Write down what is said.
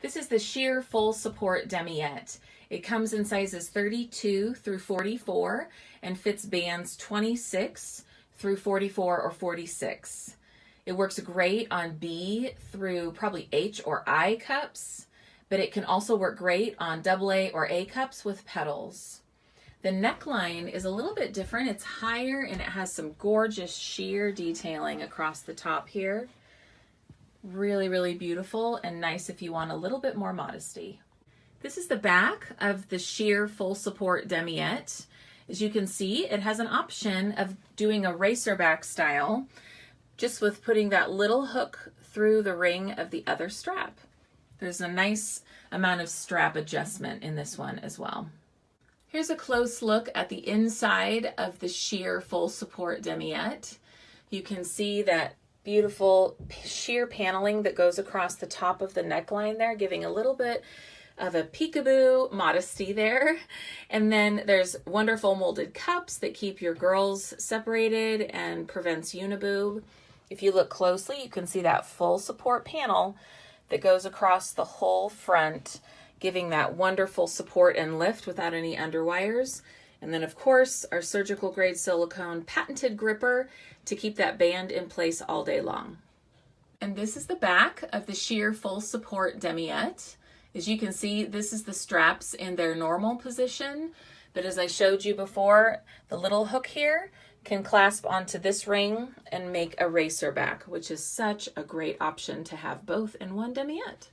This is the sheer full support demiette. It comes in sizes 32 through 44 and fits bands 26 through 44 or 46. It works great on B through probably H or I cups, but it can also work great on AA or A cups with petals. The neckline is a little bit different. It's higher and it has some gorgeous sheer detailing across the top here. Really, really beautiful and nice if you want a little bit more modesty. This is the back of the sheer full support demiette. As you can see, it has an option of doing a racer back style, just with putting that little hook through the ring of the other strap. There's a nice amount of strap adjustment in this one as well. Here's a close look at the inside of the sheer full support demiette. You can see that beautiful sheer paneling that goes across the top of the neckline there, giving a little bit of a peekaboo modesty there. And then there's wonderful molded cups that keep your girls separated and prevents uniboob. If you look closely, you can see that full support panel that goes across the whole front, giving that wonderful support and lift without any underwires. And then of course, our surgical grade silicone patented gripper to keep that band in place all day long. And this is the back of the sheer full support demiette. As you can see, this is the straps in their normal position, but as I showed you before, the little hook here can clasp onto this ring and make a racer back, which is such a great option to have both in one demiette.